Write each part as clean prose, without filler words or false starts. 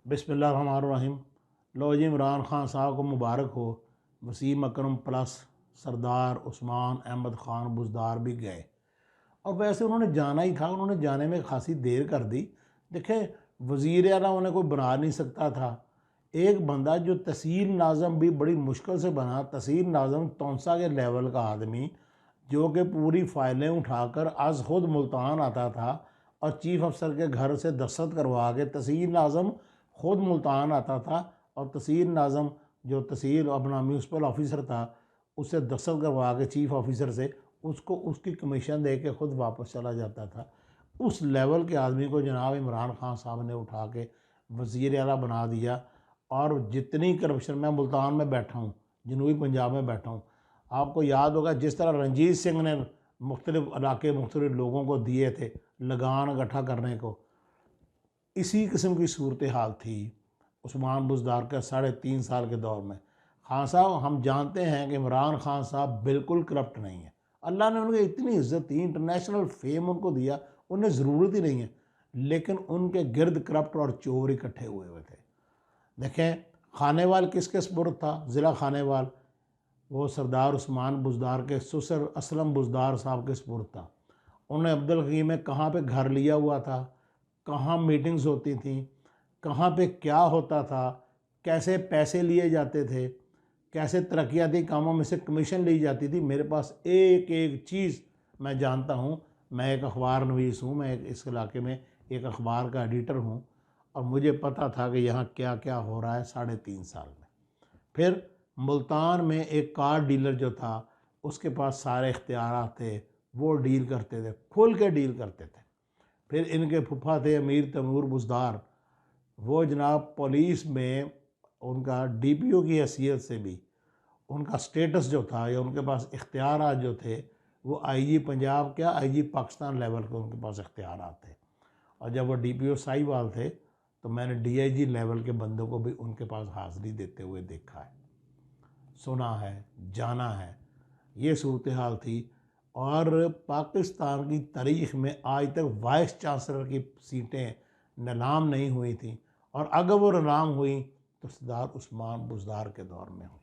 बिस्मिल्लाहिर्रहमानिर्रहीम। लो जी, इमरान खान साहब को मुबारक हो। वसीम अकरम प्लस सरदार उस्मान अहमद ख़ान बुज़दार भी गए, और वैसे उन्होंने जाना ही था। उन्होंने जाने में खासी देर कर दी। देखें, वज़ीर आला उन्हें कोई बना नहीं सकता था। एक बंदा जो तहसील नाज़म भी बड़ी मुश्किल से बना, तहसील नाज़म तौंसा के लेवल का आदमी, जो कि पूरी फ़ाइलें उठाकर आज ख़ुद मुल्तान आता था और चीफ़ अफसर के घर से दस्तखत करवा के तहसील नाज़म ख़ुद मुल्तान आता था, और तहसील नाज़म जो तहसील अपना म्यूनसिपल ऑफिसर था उससे दस्तखत करवा के चीफ़ ऑफिसर से उसको उसकी कमीशन दे के ख़ुद वापस चला जाता था। उस लेवल के आदमी को जनाब इमरान खान साहब ने उठा के वज़ीर आला बना दिया। और जितनी करप्शन, मैं मुल्तान में बैठा हूँ, जनूबी पंजाब में बैठा हूँ, आपको याद होगा जिस तरह रंजीत सिंह ने मुख्तलिफ़ इलाके मुख्तलिफ़ लोगों को दिए थे लगान इकट्ठा करने को, इसी किस्म की सूरत हाल थी उस्मान बुज़दार के 3.5 साल के दौर में। खान साहब, हम जानते हैं कि इमरान खान साहब बिल्कुल करप्ट नहीं है। अल्लाह ने उनकी इतनी इज्जत दी, इंटरनेशनल फेम उनको दिया, उन्हें ज़रूरत ही नहीं है, लेकिन उनके गिरद करप्ट और चोर इकट्ठे हुए हुए थे। देखें, खानेवाल किसके सपुर्द था? ज़िला खानेवाल वो सरदार उस्मान बुज़दार के ससुर असलम बुज़दार साहब के सपुर्द था। उन्होंने अब्दुल हकीम में कहाँ पे घर लिया हुआ था, कहाँ मीटिंग्स होती थी, कहाँ पे क्या होता था, कैसे पैसे लिए जाते थे, कैसे तरक्याती कामों में से कमीशन ली जाती थी। मेरे पास एक एक चीज़ मैं जानता हूँ। मैं एक अखबार नवीस हूँ, मैं इस इलाके में एक अखबार का एडिटर हूँ, और मुझे पता था कि यहाँ क्या क्या हो रहा है 3.5 साल में। फिर मुल्तान में एक कार डीलर जो था उसके पास सारे इख्तियार थे, वो डील करते थे, खुल के डील करते थे। फिर इनके फूफा थे अमीर तैमूर बुज़दार, वो जनाब पुलिस में उनका डीपीओ की हैसियत से भी उनका स्टेटस जो था या उनके पास इख्तियार जो थे वो आईजी पंजाब क्या आईजी पाकिस्तान लेवल के उनके पास इख्तियार थे। और जब वो डीपीओ साहिवाल थे तो मैंने डीआईजी लेवल के बंदों को भी उनके पास हाज़िरी देते हुए देखा है, सुना है, जाना है। ये सूरत हाल थी। और पाकिस्तान की तारीख़ में आज तक वाइस चांसलर की सीटें नीलाम नहीं हुई थी, और अगर वो नीलाम हुई तो सरदार उस्मान बुज़दार के दौर में हुई।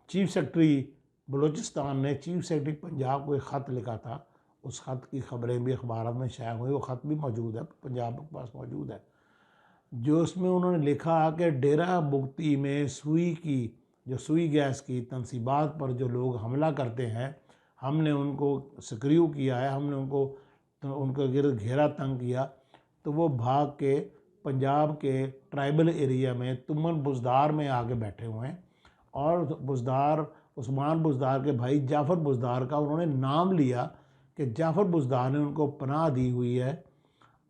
चीफ़ सेक्रेटरी बलूचिस्तान ने चीफ़ सेक्रेटरी पंजाब को एक ख़त लिखा था। उस ख़त की ख़बरें भी अखबार में शाया हुई, वो ख़त भी मौजूद है, पंजाब के पास मौजूद है, जो उसमें उन्होंने लिखा कि डेरा मुफ्ती में सुई गैस की तनसीबात पर जो लोग हमला करते हैं, हमने उनको सक्रिय किया है, हमने उनको गिरद घेरा तंग किया, तो वो भाग के पंजाब के ट्राइबल एरिया में तुमन बुज़दार में आके बैठे हुए हैं। और बुज़दार उस्मान बुज़दार के भाई जाफ़र बुज़दार का उन्होंने नाम लिया कि जाफ़र बुज़दार ने उनको पनाह दी हुई है,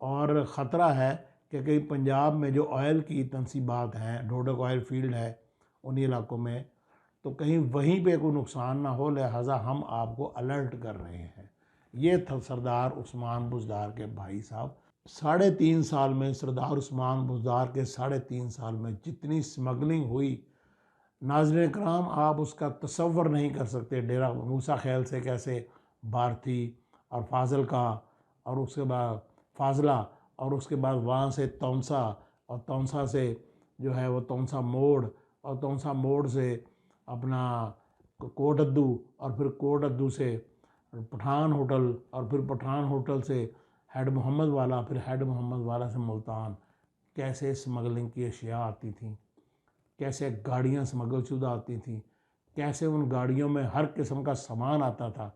और ख़तरा है कि कहीं पंजाब में जो ऑयल की तनसीबात हैं, डोडक ऑयल फील्ड है उन्हीं इलाकों में, तो कहीं वहीं पे कोई नुकसान ना हो, लिहाजा हम आपको अलर्ट कर रहे हैं। ये था सरदार उस्मान बुज़दार के भाई साहब। 3.5 साल में सरदार उस्मान बुज़दार के 3.5 साल में जितनी स्मगलिंग हुई, नाज़रीन कराम, आप उसका तसव्वुर नहीं कर सकते। डेरा मूसा ख़ैल से कैसे भारती और फाज़ल का, और उसके बाद फाज़ला, और उसके बाद वहाँ से तौंसा, और तौंसा से जो है वो तौंसा मोड़, और तौंसा मोड़ से अपना कोट अद्दू, और फिर कोट अद्दू से पठान होटल, और फिर पठान होटल से हेड मोहम्मद वाला, फिर हेड मोहम्मद वाला से मुल्तान। कैसे स्मगलिंग की अशिया आती थी, कैसे गाड़ियाँ स्मगल शुदा आती थी, कैसे उन गाड़ियों में हर किस्म का सामान आता था,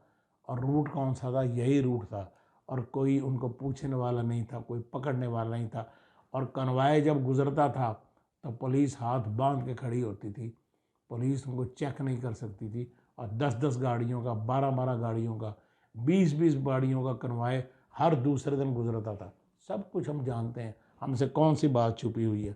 और रूट कौन सा था? यही रूट था, और कोई उनको पूछने वाला नहीं था, कोई पकड़ने वाला नहीं था। और कन्वाय जब गुज़रता था तो पुलिस हाथ बांध के खड़ी होती थी, पुलिस उनको चेक नहीं कर सकती थी। और 10-10 गाड़ियों का, 12-12 गाड़ियों का, 20-20 गाड़ियों का कन्वाय हर दूसरे दिन गुज़रता था। सब कुछ हम जानते हैं, हमसे कौन सी बात छुपी हुई है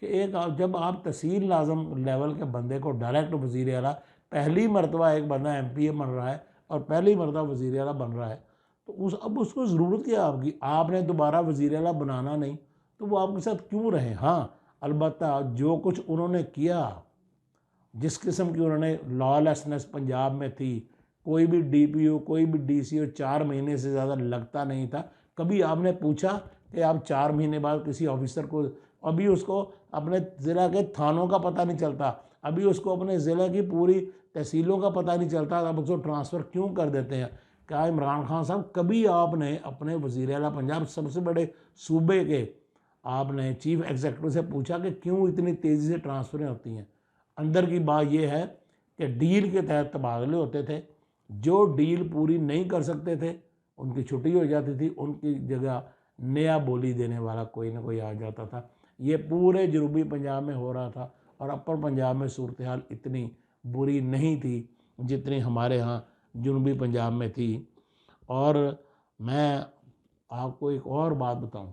कि जब आप तहसील नाज़म लेवल के बंदे को डायरेक्ट वज़ीर आला, पहली मरतबा एक बंदा एमपीए बन रहा है और पहली मरतबा वज़ीर आला बन रहा है, तो अब उसको ज़रूरत क्या आपकी? आपने दोबारा वज़ीर आला बनाना नहीं, तो वो आपके साथ क्यों रहे? हाँ, अलबत्ता जो कुछ उन्होंने किया, जिस किस्म की उन्होंने लॉलेसनेस पंजाब में थी, कोई भी डीपीओ, कोई भी डीसीओ 4 महीने से ज़्यादा लगता नहीं था। कभी आपने पूछा कि आप 4 महीने बाद किसी ऑफिसर को अभी उसको अपने ज़िला के थानों का पता नहीं चलता, अभी उसको अपने ज़िले की पूरी तहसीलों का पता नहीं चलता, अब उसको ट्रांसफ़र क्यों कर देते हैं? क्या इमरान खान साहब कभी आपने अपने वज़ीर आला पंजाब सबसे बड़े सूबे के आपने चीफ एग्जीक्यूटिव से पूछा कि क्यों इतनी तेज़ी से ट्रांसफ़रें होती हैं? अंदर की बात यह है कि डील के तहत तबादले होते थे, जो डील पूरी नहीं कर सकते थे उनकी छुट्टी हो जाती थी, उनकी जगह नया बोली देने वाला कोई ना कोई आ जाता था। ये पूरे जनूबी पंजाब में हो रहा था और अपर पंजाब में सूरत हाल इतनी बुरी नहीं थी जितनी हमारे यहाँ जनूबी पंजाब में थी। और मैं आपको एक और बात बताऊं,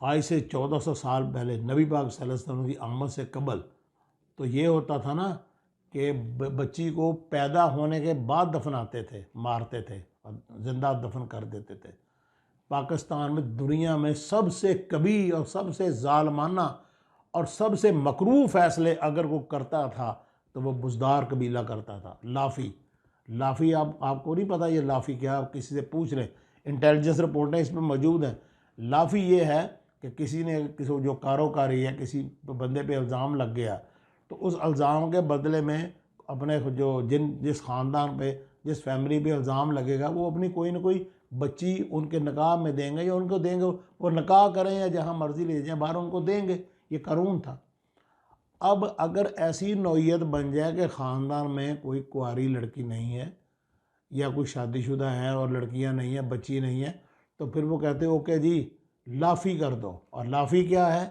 आज से 1400 साल पहले नबी पाक सल्लल्लाहु अलैहि वसल्लम की आमद से कबल तो ये होता था ना कि बच्ची को पैदा होने के बाद दफनाते थे, मारते थे और ज़िंदा दफन कर देते थे। पाकिस्तान में दुनिया में सबसे कबीर और सबसे ज़ालमाना और सबसे मकरूह फ़ैसले अगर वो करता था तो वो बुज़दार कबीला करता था। लाफ़ी लाफ़ी आपको नहीं पता ये लाफ़ी क्या, आप किसी से पूछ लें, इंटेलिजेंस रिपोर्टें इसमें मौजूद हैं। लाफ़ी ये है कि किसी ने किसी जो कारोकारी या किसी बंदे पे इल्ज़ाम लग गया तो उस इल्ज़ाम के बदले में अपने जो जिस ख़ानदान पे जिस फैमिली पे इल्ज़ाम लगेगा वो अपनी कोई ना कोई बच्ची उनके निकाह में देंगे या उनको देंगे, वो निकाह करें या जहाँ मर्ज़ी ले जाएँ बाहर उनको देंगे। ये कानून था। अब अगर ऐसी नौइयत बन जाए कि ख़ानदान में कोई कुंवारी लड़की नहीं है या कोई शादीशुदा है और लड़कियां नहीं है, बच्ची नहीं है, तो फिर वो कहते ओके जी लाफ़ी कर दो। और लाफ़ी क्या है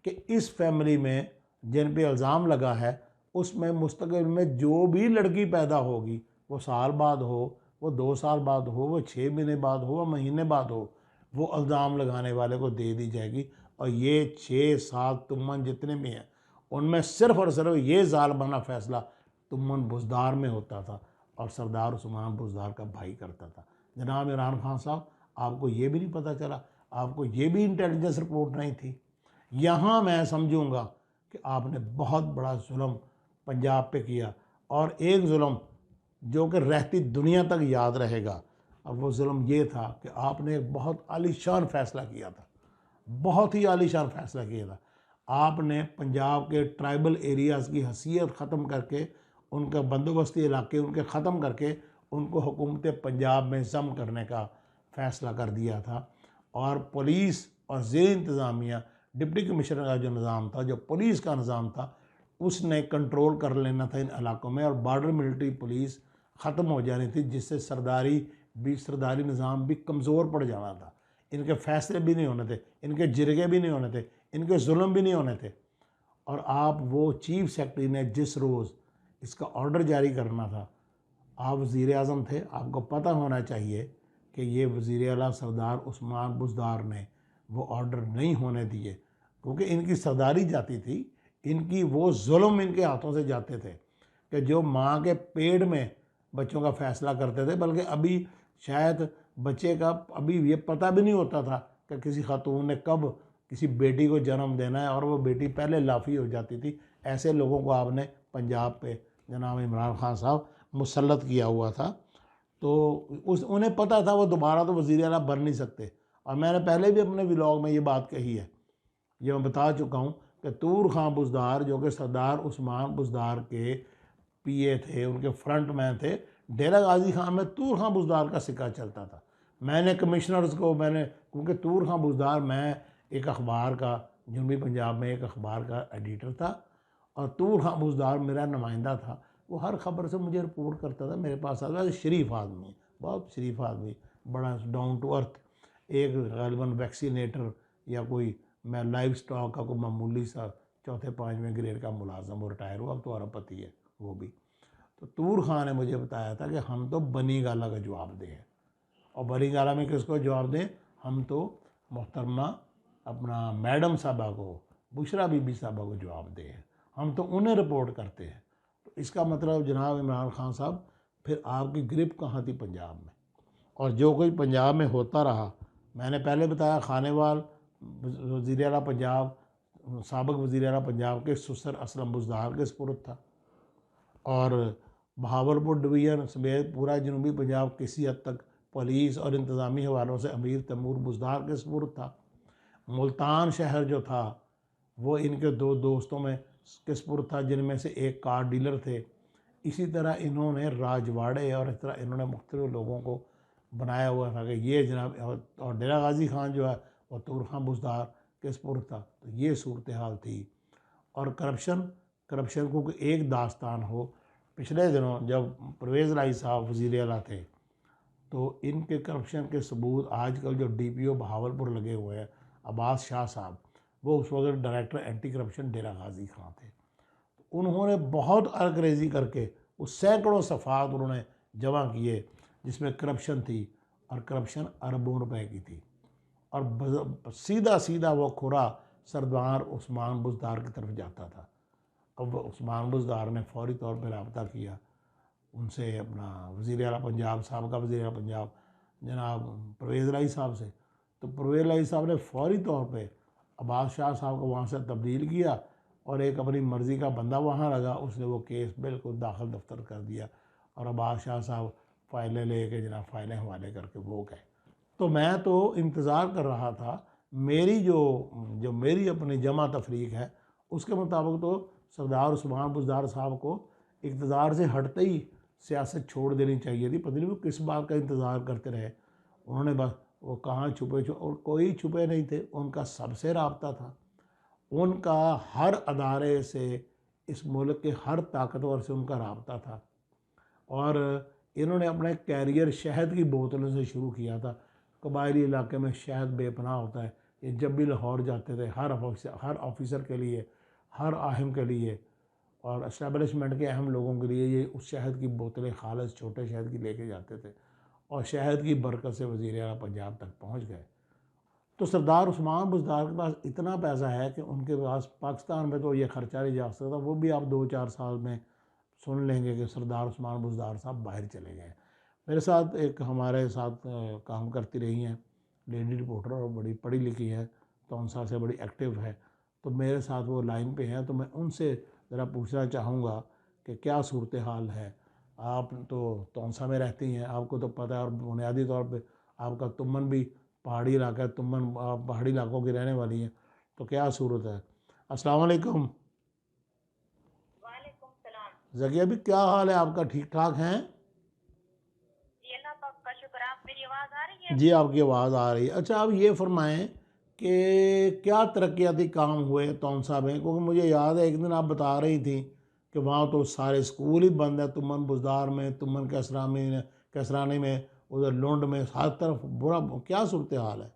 कि इस फैमिली में जिन पे इल्ज़ाम लगा है उसमें मुस्तक़बिल में जो भी लड़की पैदा होगी, वो साल बाद हो, वो 2 साल बाद हो, वो 6 महीने बाद हो, वो महीने बाद हो, वो इल्ज़ाम लगाने वाले को दे दी जाएगी। और ये 6-7 तुमन जितने भी हैं उनमें सिर्फ़ और सिर्फ ये ज़ालिमाना फ़ैसला तुमन बुज़दार में होता था और सरदार उस्मान बुज़दार का भाई करता था। जनाब इमरान खान साहब, आपको ये भी नहीं पता चला, आपको ये भी इंटेलिजेंस रिपोर्ट नहीं थी। यहाँ मैं समझूंगा कि आपने बहुत बड़ा जुल्म पंजाब पे किया और एक जुल्म जो कि रहती दुनिया तक याद रहेगा। और वो जुल्म ये था कि आपने एक बहुत आलीशान फ़ैसला किया था, बहुत ही आलीशान फ़ैसला किया था। आपने पंजाब के ट्राइबल एरियाज़ की हैसियत ख़त्म करके उनका बंदोबस्ती इलाके उनके ख़त्म करके उनको हुकूमत पंजाब में ज़म करने का फ़ैसला कर दिया था। और पुलिस और ज़ेर इंतज़ामिया डिप्टी कमिश्नर का जो निज़ाम था, जो पुलिस का निज़ाम था, उसने कंट्रोल कर लेना था इन इलाकों में और बॉर्डर मिलिट्री पुलिस ख़त्म हो जानी थी, जिससे सरदारी निज़ाम भी कमज़ोर पड़ जाना था। इनके फ़ैसले भी नहीं होने थे, इनके जिरगे भी नहीं होने थे, इनके जुल्म भी नहीं होने थे। और आप वो चीफ सेक्रेटरी ने जिस रोज़ इसका ऑर्डर जारी करना था, आप वज़ीर आज़म थे, आपको पता होना चाहिए कि ये वज़ीर आला सरदार उस्मान बुज़दार ने वो ऑर्डर नहीं होने दिए, क्योंकि इनकी सरदारी जाती थी, इनकी वो जुल्म इनके हाथों से जाते थे कि जो माँ के पेट में बच्चों का फ़ैसला करते थे, बल्कि अभी शायद बच्चे का अभी ये पता भी नहीं होता था कि किसी खातून ने कब किसी बेटी को जन्म देना है और वो बेटी पहले लाफ़ी हो जाती थी। ऐसे लोगों को आपने पंजाब पे जनाब इमरान खान साहब मुसल्लत किया हुआ था। तो उन्हें पता था वो दोबारा तो वज़ीर आला बन नहीं सकते। और मैंने पहले भी अपने व्लॉग में ये बात कही है, ये मैं बता चुका हूँ कि तूर खां बुज़दार जो कि सरदार उस्मान बुज़दार के पीए थे, उनके फ्रंट मैन थे, डेरा गाजी खां में तूर खां बुज़दार का सिक्का चलता था। मैंने कमिश्नर्स को क्योंकि तूर खां बुज़दार, मैं एक अखबार का जनूबी पंजाब में एक अखबार का एडिटर था और तूर खां बुज़दार मेरा नुमाइंदा था। वो हर खबर से मुझे रिपोर्ट करता था, मेरे पास आता था। शरीफ आदमी, बहुत शरीफ आदमी, बड़ा डाउन टू अर्थ, एक गालिबन वैक्सीनेटर या कोई मैं लाइव स्टॉक का कोई मामूली सा 4-5वें ग्रेड का मुलाजम, वो रिटायर हुआ, अब तो अरबपति है वो भी। तो तूर खां ने मुझे बताया था कि हम तो बनी गाला का जवाब दें। और बनी गाला में किसको जवाब दें? हम तो मोहतरमा अपना मैडम साहबा को, बुशरा बीबी साहबा को जवाब दें, हम तो उन्हें रिपोर्ट करते हैं। तो इसका मतलब जनाब इमरान खान साहब, फिर आपकी ग्रिप कहाँ थी पंजाब में? और जो कोई पंजाब में होता रहा, मैंने पहले बताया खानेवाल वज़ीर आला पंजाब, साबिक़ वज़ीर आला पंजाब के ससुर असलम बुज़दार के सपुर्द था और बहावलपुर डिवीज़न समेत पूरा जनूबी पंजाब किसी हद तक पुलिस और इंतज़ामी हवालों से अमीर तैमूर बुज़दार के सपुर्द था। मुल्तान शहर जो था वो इनके दो दोस्तों में किसपुर था, जिनमें से एक कार डीलर थे। इसी तरह इन्होंने राजवाड़े और इस तरह इन्होंने मुख्तलिफ लोगों को बनाया हुआ था कि ये जनाब, और डेरा गाजी खान जो है वो तूर खां बुजदार किसपुर था। तो ये सूरत हाल थी। और करप्शन को एक दास्तान हो, पिछले दिनों जब परवेज़ लाई साहब वज़ीर आला थे तो इनके करप्शन के सबूत आजकल जो डीपीओ बहावलपुर लगे हुए हैं अब्बास शाह साहब, वो उस वक्त डायरेक्टर एंटी करप्शन डेरा गाजी खां थे। उन्होंने बहुत अंग्रेज़ी करके उस सैकड़ों सफ़ात उन्होंने जमा किए जिसमें करप्शन थी, और करप्शन अरबों रुपए की थी। और सीधा सीधा वो खुरा सरदार उस्मान बुज़दार की तरफ जाता था। अब उस्मान बुज़दार ने फ़ौरी तौर पर रब्ता किया उनसे, अपना वज़ीर आला पंजाब, साबका वज़ीर आला पंजाब जनाब परवेज़ लाई साहब से। तो परवेज़ लाई साहब ने फ़ौरी तौर पे अब्बास शाह साहब को वहाँ से तब्दील किया और एक अपनी मर्ज़ी का बंदा वहाँ लगा, उसने वो केस बिल्कुल दाखिल दफ्तर कर दिया और अब्बास शाह साहब फ़ाइलें लेके जनाब फ़ाइलें हवाले करके वो गए। तो मैं तो इंतज़ार कर रहा था, मेरी जो जो मेरी अपनी जमा तफरीक है उसके मुताबिक तो सरदार उस्मान बुज़दार साहब को इक़्तिदार से हटते ही सियासत छोड़ देनी चाहिए थी। पता नहीं वो किस बात का इंतज़ार करते रहे। उन्होंने बस वो कहाँ छुपे और कोई छुपे नहीं थे, उनका सबसे राब्ता था। उनका हर अदारे से, इस मुल्क के हर ताकतवर से उनका राब्ता था। और इन्होंने अपने कैरियर शहद की बोतलों से शुरू किया था। कबायली इलाके में शहद बेपनाह होता है। ये जब भी लाहौर जाते थे हर ऑफिसर के लिए, हर आहिम के लिए और इस्टेबलिशमेंट के अहम लोगों के लिए ये उस शहद की बोतलें खालिस छोटे शहद की लेके जाते थे और शहद की बरकत से वज़ीर आला पंजाब तक पहुंच गए। तो सरदार उस्मान बुज़दार के पास इतना पैसा है कि उनके पास पाकिस्तान में तो ये खर्चा नहीं जा सकता। वो भी आप 2-4 साल में सुन लेंगे कि सरदार उस्मान बुज़दार साहब बाहर चले गए। मेरे साथ एक हमारे साथ काम करती रही हैं लेडी रिपोर्टर और बड़ी पढ़ी लिखी है, तौंसा से बड़ी एक्टिव है। तो मेरे साथ वो लाइन पे हैं, तो मैं उनसे ज़रा पूछना चाहूँगा कि क्या सूरत हाल है। आप तो तौंसा में रहती हैं, आपको तो पता है, और बुनियादी तौर पे आपका तुमन भी पहाड़ी इलाका है, तुमन आप पहाड़ी इलाकों की रहने वाली हैं। तो क्या सूरत है? अस्सलाम वालेकुम। वालेकुम सलाम। ज़किया भी क्या हाल है आपका, ठीक ठाक हैं? जी अल्लाह पाक का शुक्र। आप मेरी आवाज़ आ रही है? जी आपकी आवाज़ आ रही है। अच्छा, आप ये फरमाएं कि क्या तरक्याती काम हुए तौंसा में, क्योंकि मुझे याद है एक दिन आप बता रही थी कि वहाँ तो सारे स्कूल ही बंद है, तुमन बुज़दार में, तुमन कैसरानी में, उधर लुंड में, हर तरफ बुरा। क्या सूरत हाल है?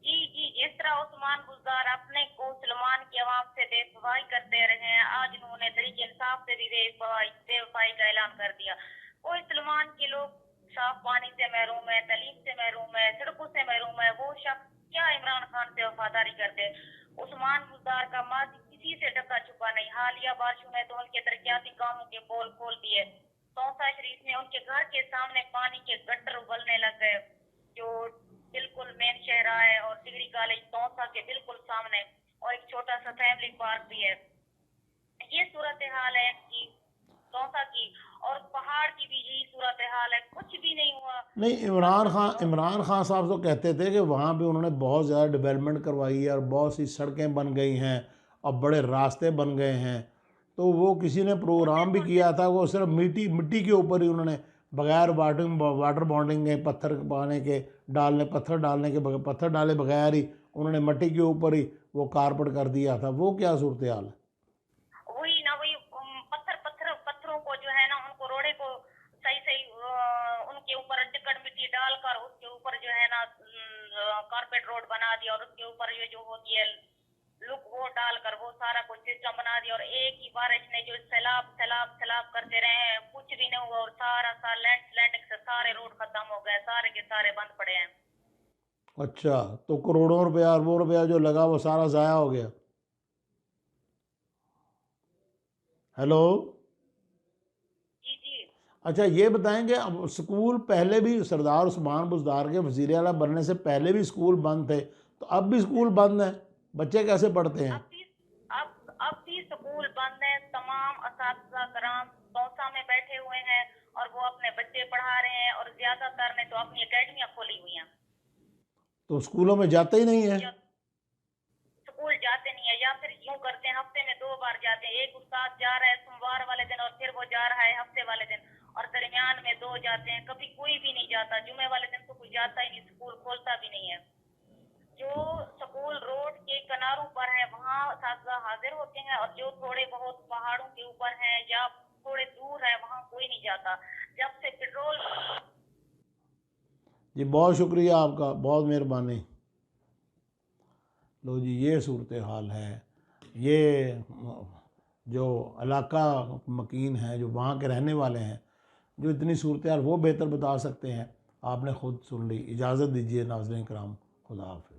जी जी, जिस तरह उस्मान बुज़दार अपने को सलमान की आवाम से बेवफाई करते रहे हैं, आज उन्होंने तरीके इंसाफ से भी बेवफाई का ऐलान कर दिया। कोई सलमान के लोग साफ पानी से महरूम है, तलीम से महरूम है, सड़कों से महरूम है, वो शख्स क्या इमरान खान से वफादारी करते? उस्मान बुज़दार का माजी किसी से ढका छुपा नहीं। हालिया बारिशों ने तो उनके तरक्याती कामों के पोल खोल दिए। तौसा शरीफ में उनके घर के सामने पानी के गटर उबलने लग गए, जो बिल्कुल मेन शहरा है, और डिग्री कॉलेज तौसा के बिल्कुल सामने, और एक छोटा सा फैमिली पार्क भी है। ये सूरत हाल है कि तौसा की, और पहाड़ की भी यही सूरत हाल है, कुछ भी नहीं हुआ। नहीं, इमरान खान साहब तो कहते थे कि वहाँ पे उन्होंने बहुत ज़्यादा डेवलपमेंट करवाई है और बहुत सी सड़कें बन गई हैं और बड़े रास्ते बन गए हैं। तो वो किसी ने प्रोग्राम भी बिल्कुल किया था, वो सिर्फ मिट्टी मिट्टी के ऊपर ही उन्होंने बगैर वाटर बॉन्डिंग के पत्थर पाने के पत्थर डाले बगैर ही उन्होंने मिट्टी के ऊपर ही वो कारपेट कर दिया था। वो क्या सूरत हाल है? वही ना, वही पत्थरों को जो है ना, उनको रोड़े को सही सही उनके ऊपर टिकट मिट्टी डालकर उसके ऊपर जो है ना कारपेट रोड बना दिया, और उसके ऊपर ये जो होती है लुक वो डालकर वो सारा कुछ सिस्टम बना दिया, और एक ही बारिश ने जो सैलाब सैलाब सैलाब करते रहे हैं, कुछ भी नहीं हुआ, और सारा साल लैंडस्लाइडिंग से सारे रोड खत्म हो गए, सारे के सारे बंद पड़े हैं। अच्छा, तो करोड़ों रुपया अरबों रुपया जो लगा वो सारा ज़ाया हो गया। हेलो। जी जी। अच्छा, ये बताएंगे, अब स्कूल पहले भी सरदार उस्मान बुज़दार के वज़ीर आला बनने से पहले भी स्कूल बंद थे, तो अब भी स्कूल बंद हैं, बच्चे कैसे पढ़ते हैं? अब भी अब भी स्कूल बंद है। तमाम असातिज़ा कराम दौसा में बैठे हुए हैं, और वो अपने बच्चे पढ़ा रहे हैं, और ज्यादातर ने तो अपनी अकेडमियां खोली हुई हैं। तो स्कूलों में जाते ही नहीं है। या स्कूल जाते नहीं है, या फिर यूं करते हैं हफ्ते में 2 बार जाते हैं। एक उस्ताद जा रहा है सोमवार वाले दिन और फिर वो जा रहा है हफ्ते वाले दिन, और दरमियान में 2 जाते हैं। कभी कोई भी नहीं जाता, जुमे वाले दिन तो कोई जाता ही नहीं, स्कूल खोलता भी नहीं है। जो स्कूल रोड के किनारों पर है वहाँ असातिज़ा हाजिर होते हैं, और जो थोड़े बहुत पहाड़ों के ऊपर हैं या थोड़े दूर है वहाँ कोई नहीं जाता। जब से पेट्रोल जी बहुत शुक्रिया आपका, बहुत मेहरबानी। लो जी, ये सूरत हाल है। ये जो इलाका मकीन है, जो वहाँ के रहने वाले हैं, जो इतनी सूरत हाल वो बेहतर बता सकते हैं। आपने ख़ुद सुन ली। इजाज़त दीजिए नाज़रीन कराम, खुदा हाफ़िज़।